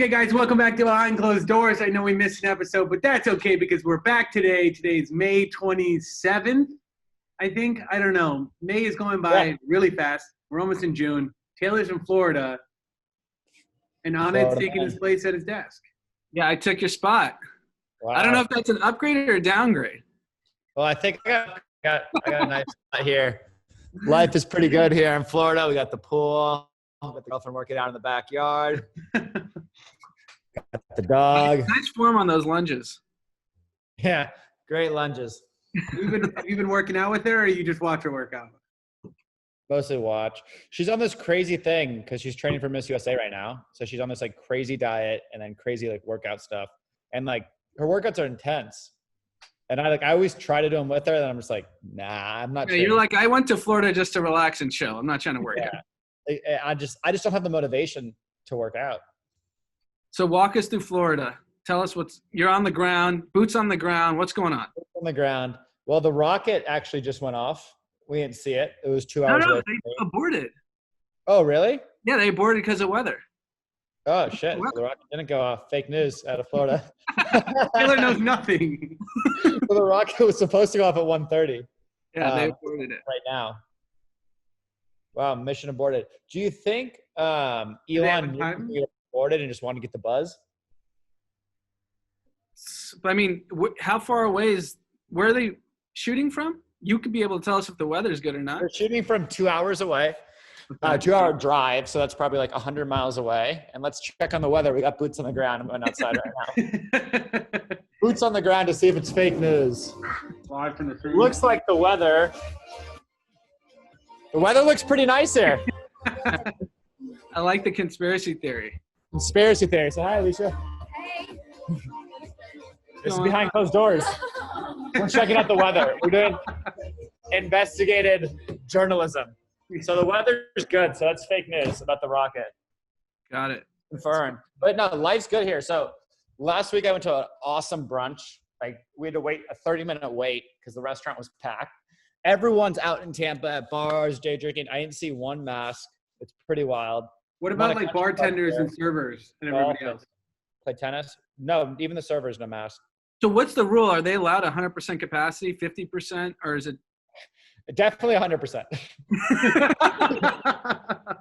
Okay, guys, welcome back to Behind Closed Doors. I know we missed an episode, but that's okay because we're back today. Today's May 27th, I think. I don't know. May is going by really fast. We're almost in June. Taylor's in Florida, and Anand's taking his place at his desk. Yeah, I took your spot. Wow. I don't know if that's an upgrade or a downgrade. Well, I think I got a nice spot here. Life is pretty good here in Florida. We got the pool. We got the girlfriend working out in the backyard. Got the dog. Nice form on those lunges. Yeah, great lunges. Have you been working out with her, or you just watch her work out? Mostly watch. She's on this crazy thing because she's training for Miss USA right now. So she's on this like crazy diet and then crazy like workout stuff. And like her workouts are intense. And I always try to do them with her. And I'm just like, nah, I'm not. Yeah, you're like, I went to Florida just to relax and chill. I'm not trying to work out. I just don't have the motivation to work out. So walk us through Florida. Tell us you're on the ground, boots on the ground. What's going on? Boots on the ground. Well, the rocket actually just went off. We didn't see it. It was 2 hours No, away. they aborted. Oh, really? Yeah, they aborted because of weather. Oh, shit. So the rocket didn't go off. Fake news out of Florida. Taylor knows nothing. Well, the rocket was supposed to go off at 1:30. Yeah, they aborted it. Right now. Wow, mission aborted. Do you think Elon knew he aborted and just wanted to get the buzz? But I mean, how far away where are they shooting from? You could be able to tell us if the weather's good or not. They're shooting from 2 hours away. 2-hour drive, so that's probably like 100 miles away. And let's check on the weather. We got boots on the ground. I'm going outside right now. Boots on the ground to see if it's fake news. Live from the street. Looks like the weather. The weather looks pretty nice here. I like the conspiracy theory. Conspiracy theory. So hi, Alicia. Hey. This is Behind Closed Doors. We're checking out the weather. We're doing investigative journalism. So the weather is good. So that's fake news about the rocket. Got it. Confirmed. But no, life's good here. So last week I went to an awesome brunch. Like we had to wait a 30-minute wait because the restaurant was packed. Everyone's out in Tampa at bars, day drinking. I didn't see one mask. It's pretty wild. What about like bartenders and servers and everybody else? Play tennis? No, even the servers, no mask. So what's the rule? Are they allowed 100% capacity, 50%, or is it? Definitely 100%.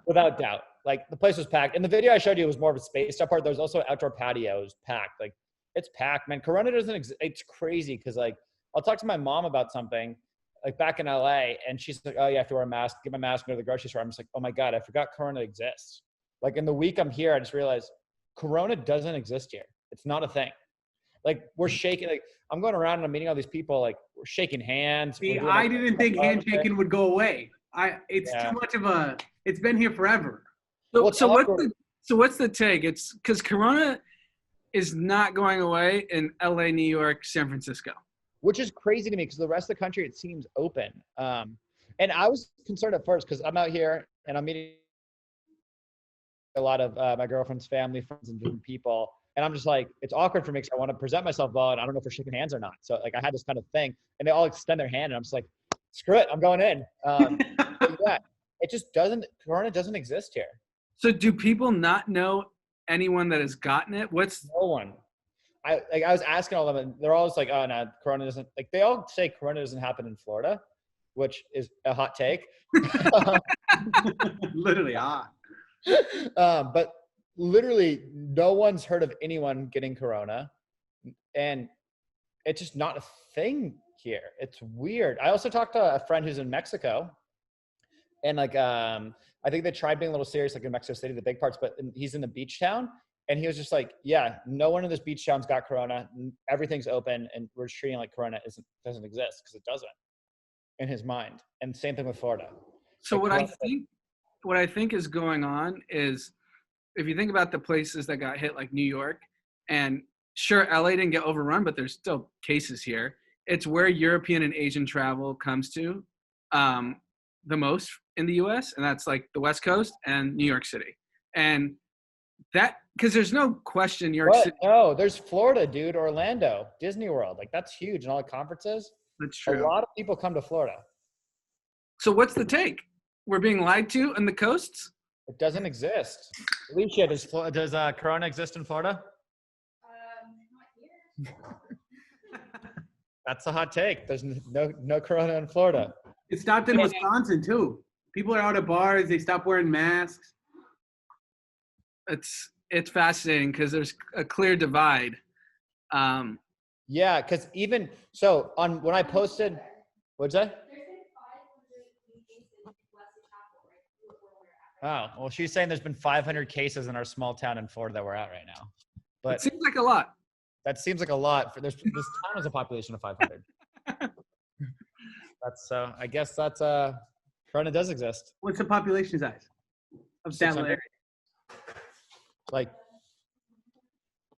Without doubt. Like the place was packed. And the video I showed you was more of a spaced out part. There was also an outdoor patio. It was packed. Like it's packed, man. Corona doesn't exist. It's crazy because like I'll talk to my mom about something like back in LA and she's like, oh, you have to wear a mask, get my mask, go to the grocery store. I'm just like, oh my God, I forgot Corona exists. Like in the week I'm here, I just realized Corona doesn't exist here. It's not a thing. Like we're shaking, like I'm going around and I'm meeting all these people, like we're shaking hands. See, I didn't think handshaking would go away. It's too much of it's been here forever. So what's the take? It's because Corona is not going away in LA, New York, San Francisco. Which is crazy to me because the rest of the country, it seems open. And I was concerned at first because I'm out here and I'm meeting a lot of my girlfriend's family, friends, and different people. And I'm just like, it's awkward for me because I want to present myself well, and I don't know if we're shaking hands or not. So like I had this kind of thing, and they all extend their hand, and I'm just like, screw it, I'm going in. Yeah, it just doesn't. Corona doesn't exist here. So do people not know anyone that has gotten it? No one? I was asking all of them, and they're all just like, oh no, Corona doesn't. Like they all say Corona doesn't happen in Florida, which is a hot take. Literally hot. But literally no one's heard of anyone getting Corona, and it's just not a thing here. It's weird. I also talked to a friend who's in Mexico, and like I think they tried being a little serious, like in Mexico City, the big parts, but he's in the beach town, and he was just like, yeah, no one in this beach town's got Corona. Everything's open, and we're just treating it like Corona doesn't exist because it doesn't in his mind. And same thing with Florida. So like, what I think is going on is, if you think about the places that got hit, like New York, and sure, LA didn't get overrun, but there's still cases here. It's where European and Asian travel comes to the most in the US, and that's like the West Coast and New York City. And that, because there's no question New York City. No, there's Florida, dude, Orlando, Disney World. Like that's huge, and all the conferences. That's true. A lot of people come to Florida. So what's the take? We're being lied to on the coasts? It doesn't exist. Alicia, does Corona exist in Florida? Not here. That's a hot take. There's no Corona in Florida. It stopped in Wisconsin too. People are out at bars. They stop wearing masks. It's fascinating because there's a clear divide. Yeah, because even so, when I posted, what's that? There's been 500 new cases in West Chapel, right? Where we're at. Oh, well, she's saying there's been 500 cases in our small town in Florida that we're at right now. It But seems like a lot. that seems like a lot. This town has a population of 500. I guess that's Corona does exist. What's the population size of that 600. area? Like,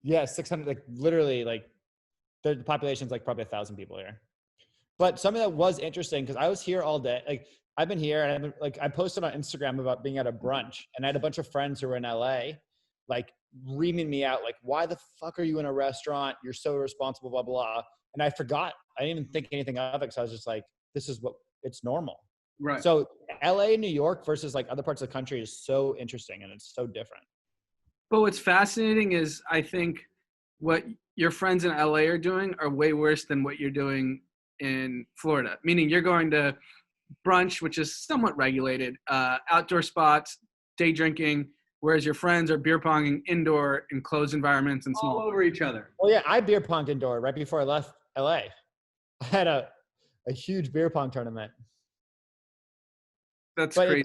yeah, 600. Like literally, like the population's like probably 1,000 people here. But something that was interesting because I was here all day. Like I've been here and I posted on Instagram about being at a brunch, and I had a bunch of friends who were in LA, like reaming me out, like, why the fuck are you in a restaurant? You're so irresponsible, blah, blah. And I forgot. I didn't even think anything of it because I was just like, this is what it's normal. Right. So LA and New York versus like other parts of the country is so interesting and it's so different. But what's fascinating is I think what your friends in LA are doing are way worse than what you're doing in Florida. Meaning you're going to brunch, which is somewhat regulated, outdoor spots, day drinking, whereas your friends are beer ponging indoor in closed environments and small. All over each other. Well, yeah, I beer ponged indoor right before I left LA. I had a huge beer pong tournament. That's But crazy.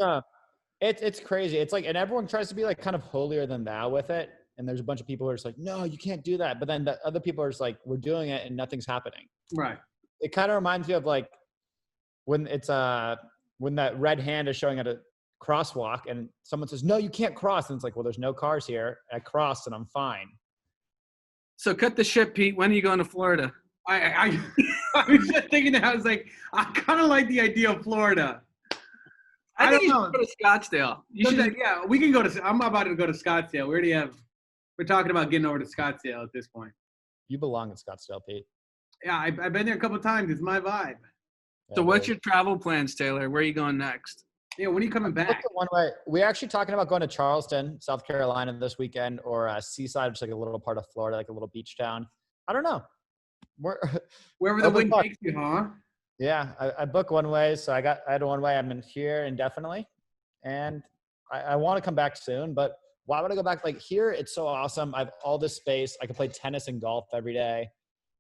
it's crazy. It's like, and everyone tries to be like kind of holier than thou with it. And there's a bunch of people who are just like, no, you can't do that. But then the other people are just like, we're doing it and nothing's happening. Right. It kind of reminds me of like when when that red hand is showing at a crosswalk and someone says, no, you can't cross. And it's like, well, there's no cars here. I crossed and I'm fine. So cut the shit, Pete. When are you going to Florida? I was just thinking that. I was like, I kind of like the idea of Florida. I think don't you know. should go to Scottsdale. You should. Yeah, we can go to. I'm about to go to Scottsdale. We already have. We're talking about getting over to Scottsdale at this point. You belong in Scottsdale, Pete. Yeah, I've been there a couple of times. It's my vibe. So Yeah, what's dude. your travel plans, Taylor? Where are you going next? Yeah, when are you coming back? One way. We're actually talking about going to Charleston, South Carolina this weekend, or Seaside, which is like a little part of Florida, like a little beach town. I don't know. Wherever the Open wind book. takes you, huh? Yeah, I booked one way, so I had a one way. I'm in here indefinitely, and I want to come back soon. But why would I go back? Like here, it's so awesome. I have all this space. I can play tennis and golf every day.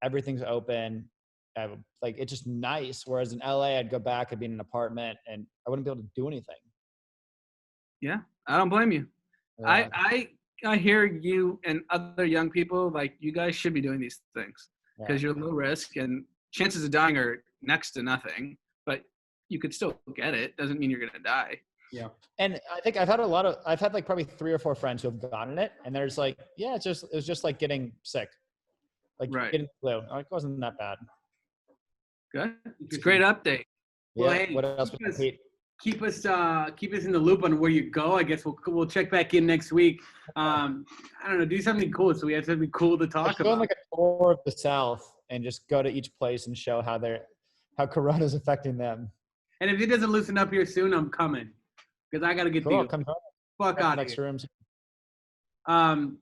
Everything's open. Like it's just nice. Whereas in LA, I'd go back, I'd be in an apartment, and I wouldn't be able to do anything. Yeah, I don't blame you. Yeah. I hear you and other young people, like, you guys should be doing these things because you're low risk and chances of dying are next to nothing, but you could still get it. Doesn't mean you're going to die. Yeah. And I think I've had like probably 3 or 4 friends who have gotten it, and there's like, yeah, it was just like getting sick, like Right. getting flu. Like, it wasn't that bad. Good. It's a great update. Well, Yeah. hey, What else? keep us in the loop on where you go. I guess we'll check back in next week. I don't know, do something cool so we have something cool to talk Go on about. like a tour of the South and just go to each place and show how Corona's affecting them. And if it doesn't loosen up here soon, I'm coming because I got to get Cool. the Come fuck out of next here. room.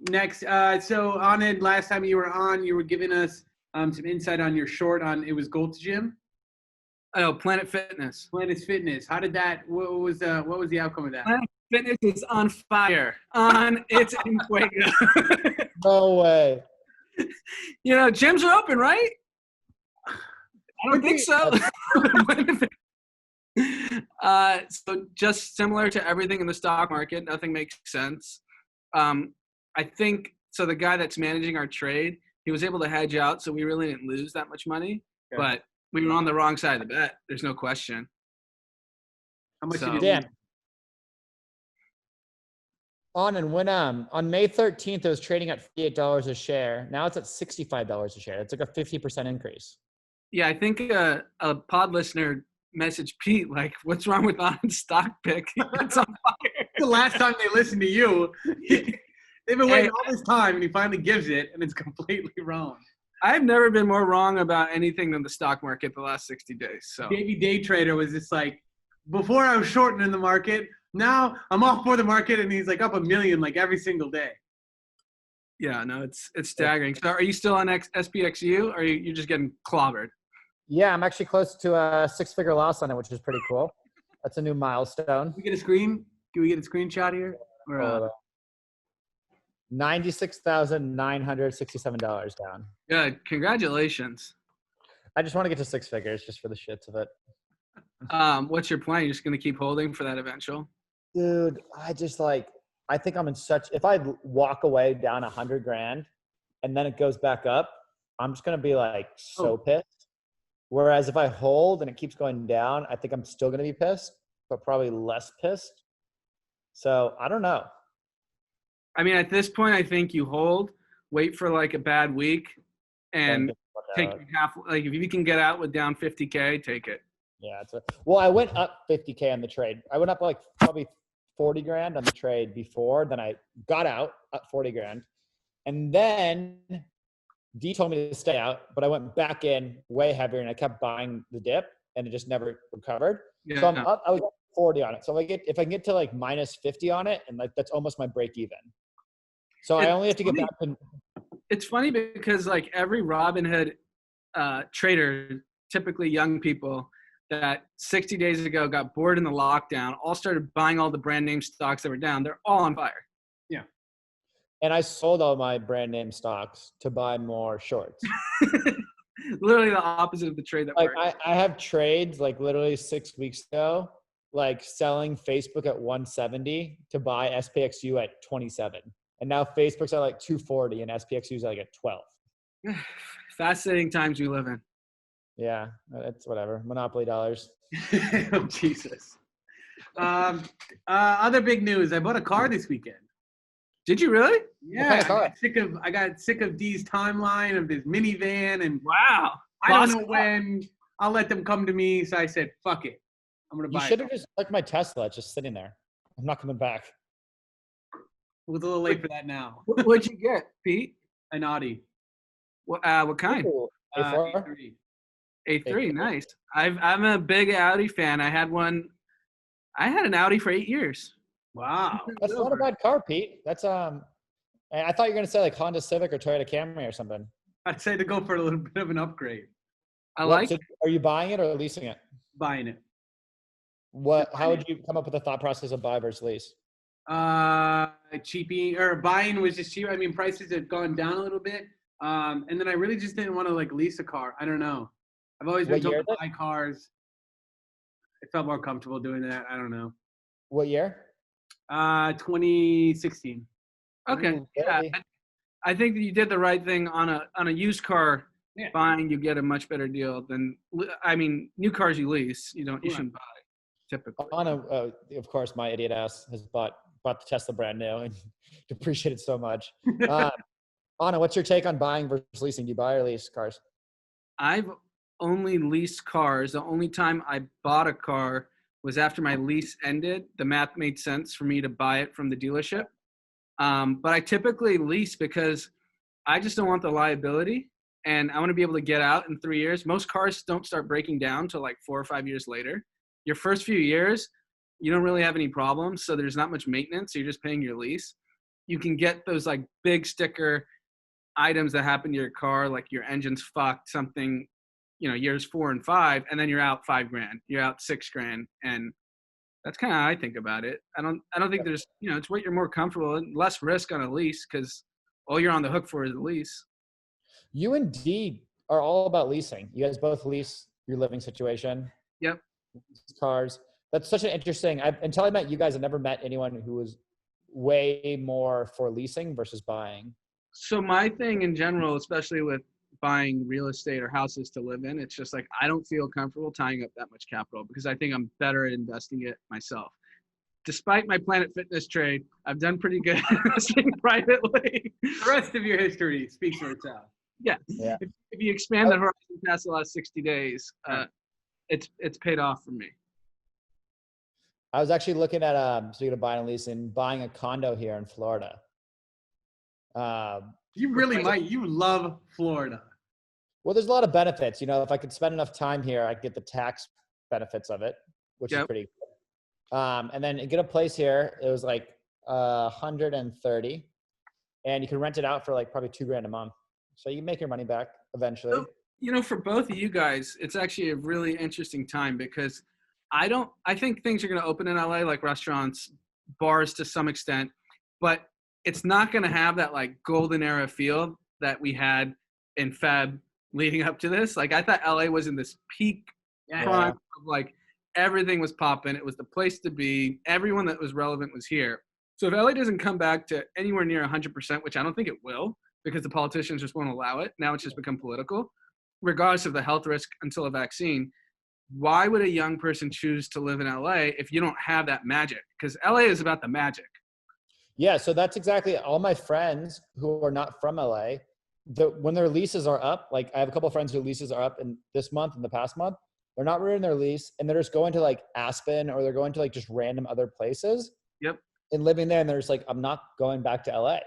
Next, so Anand, last time you were on, you were giving us some insight on your short on it was Gold's Gym, Oh, Planet Fitness. Planet Fitness. How did that? What was the outcome of that? Planet Fitness is on fire. It's in Fuego. No way. You know, gyms are open, right? I don't think so. So just similar to everything in the stock market, nothing makes sense. I think so. The guy that's managing our trade, he was able to hedge out, so we really didn't lose that much money. Okay. But we were on the wrong side of the bet. There's no question. How much So- did you Damn. And when on May 13th, it was trading at $58 a share. Now it's at $65 a share. It's like a 50% increase. Yeah, I think a pod listener messaged Pete like, "What's wrong with Anand's stock pick? It's on fire." the last time they listened to you? They've been waiting all this time, and he finally gives it, and it's completely wrong. I've never been more wrong about anything than the stock market the last 60 days. So Davey Day Trader was just like, before I was shorting in the market, Now I'm all for the market, and he's like up 1 million like every single day. Yeah, no, it's staggering. So are you still on SPXU, or are you just getting clobbered? Yeah, I'm actually close to a 6-figure loss on it, which is pretty cool. That's a new milestone. Can we get a screen? Can we get a screenshot here? Or, $96,967 down. Good. Congratulations. I just want to get to 6 figures just for the shits of it. What's your plan? You're just going to keep holding for that eventual? Dude, I think I'm in such, if I walk away down 100 grand and then it goes back up, I'm just going to be like so pissed. Whereas if I hold and it keeps going down, I think I'm still going to be pissed, but probably less pissed. So I don't know. I mean, at this point, I think you hold, wait for like a bad week, and take half. Like if you can get out with down 50K, take it. Yeah. Well, I went up 50K on the trade. I went up like probably 40 grand on the trade before. Then I got out at 40 grand. And then D told me to stay out, but I went back in way heavier and I kept buying the dip and it just never recovered. Yeah. So I'm up, I was up 40 on it. So if I can get to like minus 50 on it, and like that's almost my break even. So I only have to get back to. It's funny because like every Robinhood trader, typically young people that 60 days ago got bored in the lockdown, all started buying all the brand name stocks that were down. They're all on fire. Yeah. And I sold all my brand name stocks to buy more shorts. Literally the opposite of the trade that worked. I have trades like literally 6 weeks ago, like selling Facebook at 170 to buy SPXU at 27. And now Facebook's at like 240 and SPXU's at like at 12. Fascinating times we live in. Yeah, it's whatever. Monopoly dollars. Oh, Jesus. Other big news. I bought a car this weekend. Did you really? Yeah. I got sick of D's timeline of this minivan, and wow. I don't know when I'll let them come to me. So I said, fuck it. I'm going to buy it. You should have just like my Tesla. It's just sitting there. I'm not coming back. It was a little late for that now. What'd you get, Pete? An Audi. What kind? A4? A3, nice. I'm a big Audi fan. I had an Audi for 8 years. Wow. That's not a bad car, Pete. That's I thought you were gonna say like Honda Civic or Toyota Camry or something. I'd say to go for a little bit of an upgrade. So are you buying it or leasing it? Buying it. How would you come up with the thought process of buy versus lease? Cheapy or buying was just cheaper. I mean, prices had gone down a little bit. And then I really just didn't want to like lease a car. I don't know. I've always been told to buy cars. I felt more comfortable doing that. I don't know. What year? 2016. Okay. Yeah. I think that you did the right thing on a used car buying. You get a much better deal than, I mean, new cars you lease. You shouldn't buy typically. Of course, my idiot ass has bought the Tesla brand new and depreciated so much. Anna, what's your take on buying versus leasing? Do you buy or lease cars? I've only leased cars. The only time I bought a car was after my lease ended. The math made sense for me to buy it from the dealership. But I typically lease because I just don't want the liability, and I want to be able to get out in 3 years. Most cars don't start breaking down till like 4 or 5 years later. Your first few years, you don't really have any problems, so there's not much maintenance. So you're just paying your lease. You can get those like big sticker items that happen to your car, like your engine's fucked, something, years 4 and 5, and then you're out $5,000, you're out $6,000, and that's kind of how I think about it. I don't think there's, it's what you're more comfortable in, less risk on a lease because all you're on the hook for is the lease. You and D are all about leasing. You guys both lease your living situation. Yep. Cars. That's such an interesting. Until I met you guys, I never met anyone who was way more for leasing versus buying. So my thing in general, especially with buying real estate or houses to live in, it's just like I don't feel comfortable tying up that much capital because I think I'm better at investing it myself. Despite my Planet Fitness trade, I've done pretty good investing privately. The rest of your history speaks for itself. Yeah. If you expand the horizon past the last 60 days, it's paid off for me. I was actually looking at speaking of buying and leasing, buying a condo here in Florida. You really might. You love Florida. Well, there's a lot of benefits. If I could spend enough time here, I could get the tax benefits of it, which is pretty good. And then get a place here. It was like 130, and you can rent it out for like probably $2,000 a month. So you can make your money back eventually. So, for both of you guys, it's actually a really interesting time because I think things are going to open in LA, like restaurants, bars to some extent, but it's not going to have that like golden era feel that we had in Feb leading up to this. Like I thought LA was in this peak prime of like everything was popping. It was the place to be. Everyone that was relevant was here. So if LA doesn't come back to anywhere near 100%, which I don't think it will, because the politicians just won't allow it. Now it's just become political, regardless of the health risk until a vaccine. Why would a young person choose to live in LA if you don't have that magic? Because LA is about the magic. Yeah, so that's exactly all my friends who are not from LA. When their leases are up, like I have a couple of friends whose leases are up in this month and the past month, they're not renewing their lease and they're just going to like Aspen or they're going to like just random other places. Yep. And living there, and they're just like, I'm not going back to LA.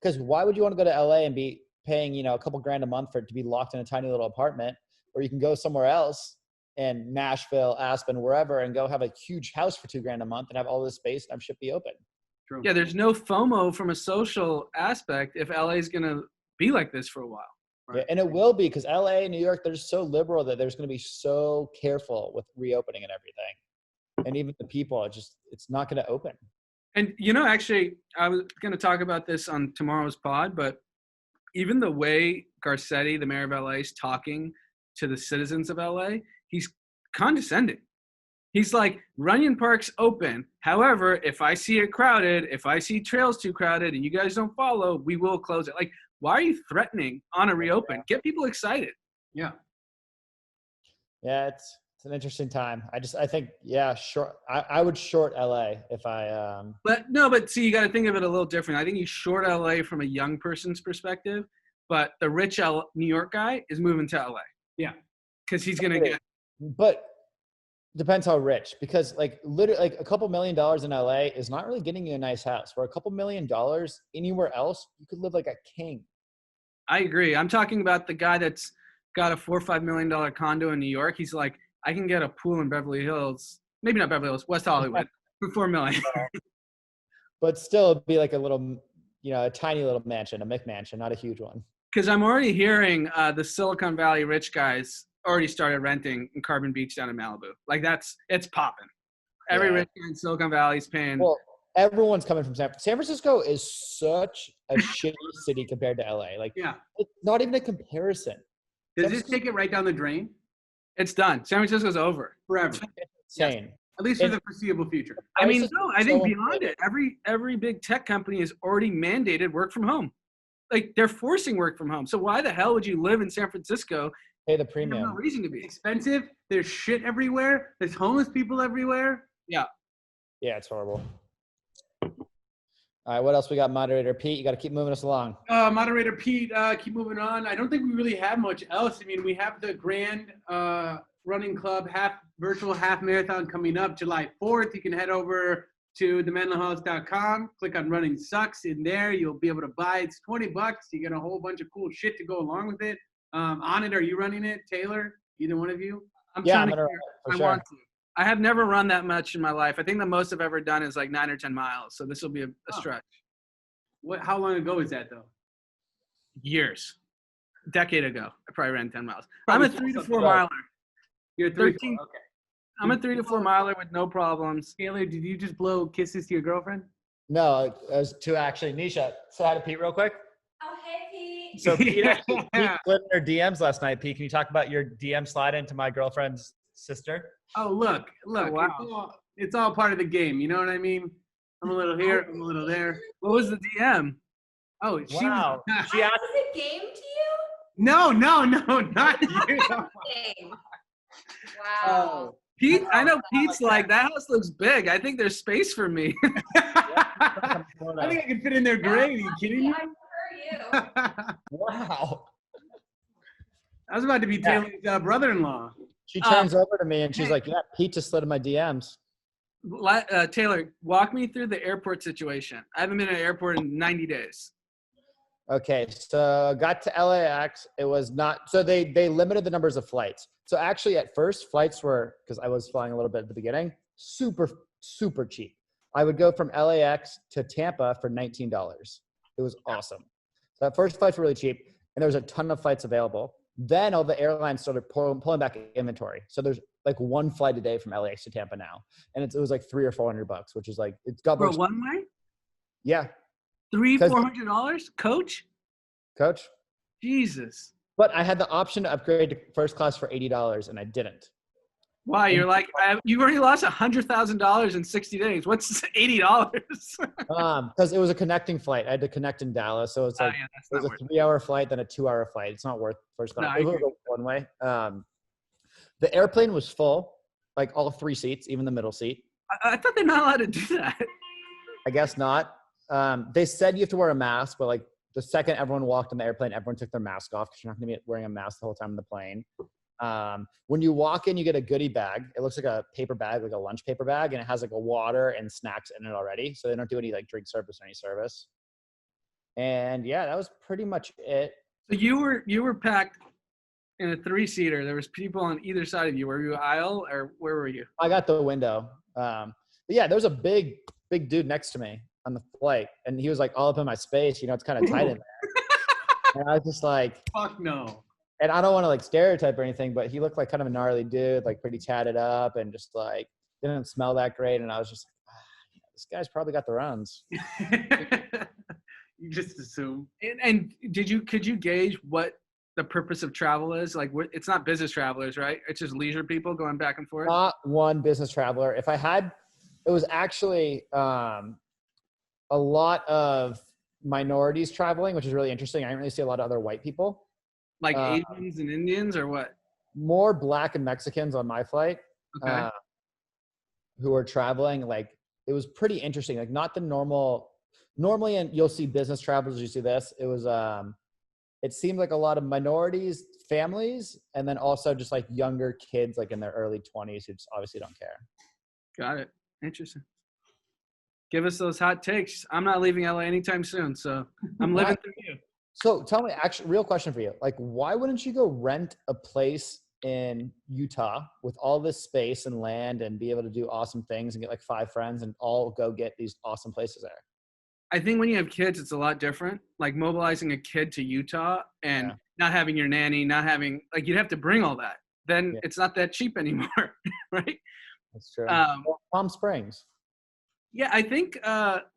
Because why would you want to go to LA and be paying, a couple grand a month for it to be locked in a tiny little apartment, or you can go somewhere else in Nashville, Aspen, wherever, and go have a huge house for $2,000 a month and have all this space and have shit be open. True. Yeah, there's no FOMO from a social aspect if LA is going to be like this for a while. Right. Yeah, and it will be because LA and New York, they're so liberal that there's going to be so careful with reopening and everything. And even the people, it's not going to open. And, actually, I was going to talk about this on tomorrow's pod, but even the way Garcetti, the mayor of LA, is talking to the citizens of LA, he's condescending. He's like, Runyon Park's open. However, if I see it crowded, if I see trails too crowded and you guys don't follow, we will close it. Like, why are you threatening on a reopen? Get people excited. Yeah. Yeah, it's an interesting time. I think, short. I would short LA if I. But see, you got to think of it a little different. I think you short LA from a young person's perspective, but the rich New York guy is moving to LA. Yeah. Because he's going to get. But depends how rich, because like literally like a couple $1 million in LA is not really getting you a nice house. For a couple $1 million anywhere else, you could live like a king. I agree. I'm talking about the guy that's got a $4 or $5 million condo in New York. He's like, I can get a pool in Beverly Hills, maybe not Beverly Hills, West Hollywood, for $4 million. But still, it'd be like a little, a tiny little mansion, a McMansion, not a huge one. Because I'm already hearing the Silicon Valley rich guys already started renting in Carbon Beach down in Malibu. Like it's popping. Every rich guy in Silicon Valley is paying. Well, everyone's coming from San Francisco is such a shitty city compared to LA. Like, it's not even a comparison. Does this take it right down the drain? It's done. San Francisco's over. Forever. Insane. Yes. At least for the foreseeable future. I mean, no, I think beyond it. Every big tech company has already mandated work from home. Like, they're forcing work from home. So why the hell would you live in San Francisco? Pay the premium. There's no reason to be. Expensive. There's shit everywhere. There's homeless people everywhere. Yeah. Yeah, it's horrible. All right, what else we got, Moderator Pete? You got to keep moving us along. Moderator Pete, keep moving on. I don't think we really have much else. I mean, we have the Grand Running Club virtual half marathon coming up July 4th. You can head over to thementalhouse.com, click on Running Sucks. In there, you'll be able to buy. It's $20. You get a whole bunch of cool shit to go along with it. On it, are you running it, Taylor? Either one of you? I'm gonna run it for sure. Want to. I have never run that much in my life. I think the most I've ever done is like 9 or 10 miles. So this will be a stretch. How long ago is that, though? Years. A decade ago, I probably ran 10 miles. I'm a 3 to 4 miler. You're 3 13. Okay. I'm a 3 to 4 miler with no problems. Taylor, did you just blow kisses to your girlfriend? No, it was to actually. Nisha, say hi to Pete real quick. Oh, hey, Pete. So Pete slid in her DMs last night. Pete, can you talk about your DM slide into my girlfriend's sister? Oh, look. Oh, wow. It's all part of the game. You know what I mean? I'm a little here. I'm a little there. What was the DM? Oh, Wow. She Is it a game to you? No, not you. Game. Wow. Pete, I know Pete's like, that house looks big. I think there's space for me. I think I can fit in there great. Are you kidding me? I prefer you. Wow. I was about to be Taylor's brother-in-law. She turns over to me and she's like, yeah, Pete just slid in my DMs. Taylor, walk me through the airport situation. I haven't been at an airport in 90 days. Okay, so got to LAX. It was not, so they limited the numbers of flights. So actually at first flights were, because I was flying a little bit at the beginning, super super cheap. I would go from LAX to Tampa for $19. It was awesome. So that first flights were really cheap, and there was a ton of flights available. Then all the airlines started pulling back inventory. So there's like one flight a day from LAX to Tampa now, and it was like $300 or $400, which is like it's got For one way? Yeah, $400 coach? coach. Jesus. But I had the option to upgrade to first class for $80, and I didn't. Wow, you're like you've already lost $100,000 in 60 days. What's $80? Because it was a connecting flight. I had to connect in Dallas, so it's like it was a 3-hour flight, then a 2-hour flight. It's not worth first class. It was one way. The airplane was full, like all 3 seats, even the middle seat. I thought they're not allowed to do that. I guess not. They said you have to wear a mask, but like the second everyone walked in the airplane, everyone took their mask off because you're not going to be wearing a mask the whole time on the plane. When you walk in, you get a goodie bag. It looks like a paper bag, like a lunch paper bag, and it has like a water and snacks in it already. So they don't do any like drink service or any service. And yeah, that was pretty much it. So you were packed in a 3-seater. There was people on either side of you. Were you aisle or where were you? I got the window. But yeah, there was a big dude next to me on the flight, and he was like all up in my space. You know, it's kind of tight in there. And I was just like, fuck no. And I don't want to like stereotype or anything, but he looked like kind of a gnarly dude, like pretty tatted up and just like didn't smell that great. And I was just like, this guy's probably got the runs. You just assume. And could you gauge what the purpose of travel is? Like, it's not business travelers, right? It's just leisure people going back and forth. Not one business traveler. If I had, it was actually a lot of minorities traveling, which is really interesting. I didn't really see a lot of other white people. Like Asians and Indians or what? More Black and Mexicans on my flight. Okay. Who are traveling. Like, it was pretty interesting. Like, not the normally, and you'll see business travelers, you see this. It was, it seemed like a lot of minorities, families, and then also just like younger kids, like in their early 20s who just obviously don't care. Got it. Interesting. Give us those hot takes. I'm not leaving LA anytime soon, so I'm living through you. So tell me, actually, real question for you. Like, why wouldn't you go rent a place in Utah with all this space and land and be able to do awesome things and get like 5 friends and all go get these awesome places there? I think when you have kids, it's a lot different. Like mobilizing a kid to Utah and not having your nanny, not having, like, you'd have to bring all that. Then it's not that cheap anymore, right? That's true. Palm Springs. Yeah, I think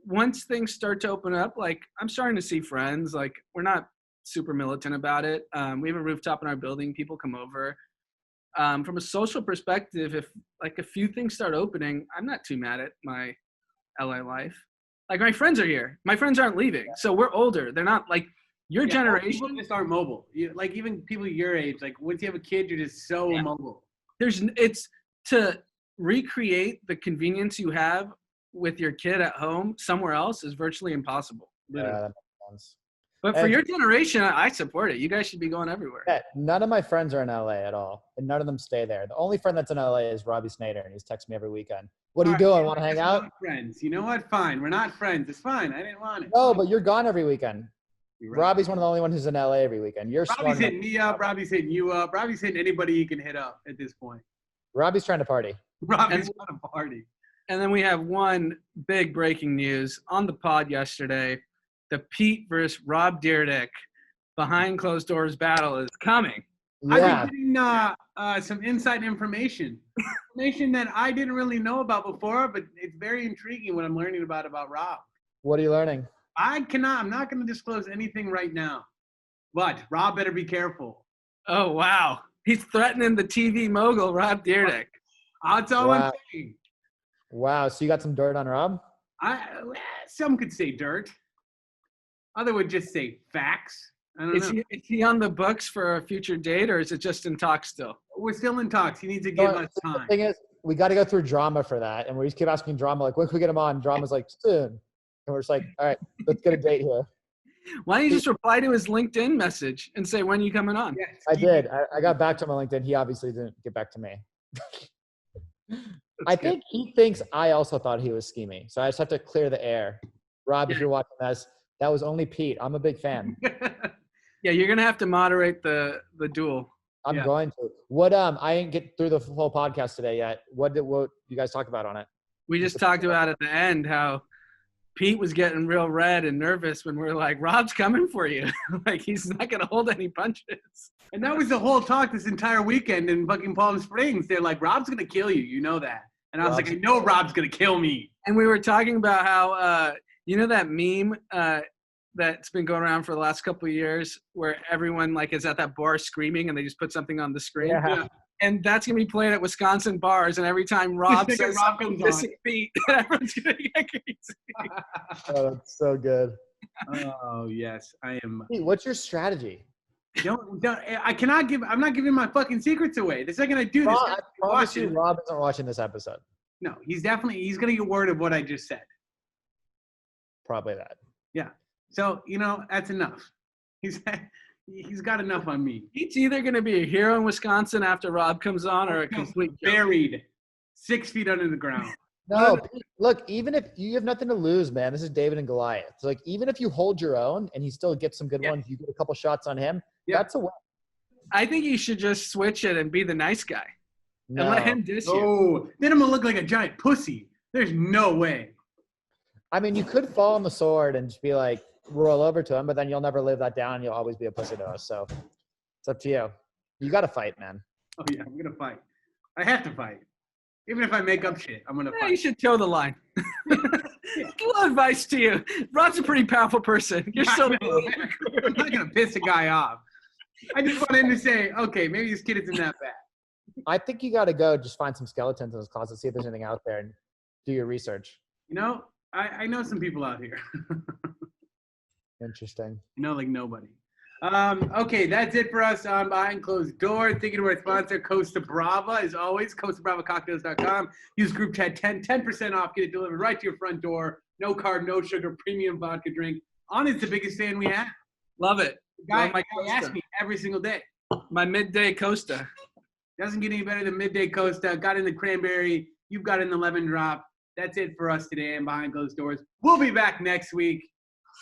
once things start to open up, like I'm starting to see friends. Like we're not super militant about it. We have a rooftop in our building. People come over. From a social perspective, if like a few things start opening, I'm not too mad at my LA life. Like my friends are here. My friends aren't leaving. So we're older. They're not like your generation. People just aren't mobile. Like even people your age, like once you have a kid, you're just so mobile. It's to recreate the convenience you have with your kid at home somewhere else is virtually impossible. Yeah, that makes sense. But for your generation, I support it. You guys should be going everywhere. Yeah, none of my friends are in LA at all, and none of them stay there. The only friend that's in LA is Robbie Snyder, and he's texting me every weekend. What are you doing? Want to hang out? Friends. You know what? Fine. We're not friends. It's fine. I didn't want it. No, but you're gone every weekend. Right. Robbie's one of the only ones who's in LA every weekend. Robbie's hitting me up. Robbie's hitting you up. Robbie's hitting anybody he can hit up at this point. Robbie's trying to party. Robbie's trying to party. And then we have one big breaking news on the pod yesterday. The Pete versus Rob Dyrdek behind closed doors battle is coming. Yeah. I've been getting some inside information that I didn't really know about before, but it's very intriguing what I'm learning about Rob. What are you learning? I'm not going to disclose anything right now, but Rob better be careful. Oh, wow. He's threatening the TV mogul, Rob Dyrdek. That's all I'm saying. Wow. So you got some dirt on Rob? Some could say dirt. Other would just say facts. I don't know. Is he on the books for a future date, or is it just in talks still? We're still in talks. He needs to give us time. The thing is, we got to go through drama for that. And we just keep asking drama, like, when can we get him on? Drama's like, soon. And we're just like, all right, let's get a date here. Why don't you just reply to his LinkedIn message and say, when are you coming on? Yes, I did. I got back to him on LinkedIn. He obviously didn't get back to me. I think he thinks I also thought he was scheming. So I just have to clear the air. Rob, if you're watching this, that was only Pete. I'm a big fan. Yeah, you're going to have to moderate the duel. I'm going to. What I didn't get through the whole podcast today yet. What you guys talk about on it? We just talked about at the end how Pete was getting real red and nervous when we're like, Rob's coming for you. Like, he's not going to hold any punches. And that was the whole talk this entire weekend in fucking Palm Springs. They're like, Rob's going to kill you. You know that. And I was like, I know Rob's going to kill me. And we were talking about how, you know that meme that's been going around for the last couple of years where everyone like is at that bar screaming and they just put something on the screen? Yeah. And that's going to be played at Wisconsin bars. And every time Rob Just says Rob something comes on. missing Pete, everyone's going to get crazy. Oh, that's so good. Oh, yes. I am. Pete, what's your strategy? I'm not giving my fucking secrets away. The second I do this, I promise you, Rob isn't watching this episode. no, he's going to get word of what I just said. Probably that. Yeah. So, that's enough. He's got enough on me. Pete's either going to be a hero in Wisconsin after Rob comes on or a complete joke. Buried 6 feet under the ground. No, Pete, look, even if you have nothing to lose, man, this is David and Goliath. So, like, even if you hold your own and he still gets some good ones, you get a couple shots on him, that's a win. I think you should just switch it and be the nice guy. And let him diss you. Oh, then I'm going to look like a giant pussy. There's no way. I mean, you could fall on the sword and just be like, roll over to him, but then you'll never live that down. And you'll always be a pussy to us. So it's up to you. You got to fight, man. Oh, yeah, I'm going to fight. I have to fight. Even if I make up shit, I'm going to Yeah, fight. you should toe the line. Little advice to you. Rob's a pretty powerful person. You're so I'm not going to piss a guy off. I just want him to say, okay, maybe this kid isn't that bad. I think you got to go just find some skeletons in his closet, see if there's anything out there, and do your research. I know some people out here. Interesting. Like nobody. Okay, that's it for us on Behind Closed Doors. Thank you to our sponsor, Costa Brava, as always, CostaBravaCocktails.com. Use group chat 10% off. Get it delivered right to your front door. No carb, no sugar, premium vodka drink. Anand's the biggest fan we have. Love it. The guy Love my asks Costa. me every single day. My midday Costa. Doesn't get any better than Midday Costa. Got in the cranberry. You've got in the lemon drop. That's it for us today on Behind Closed Doors. We'll be back next week.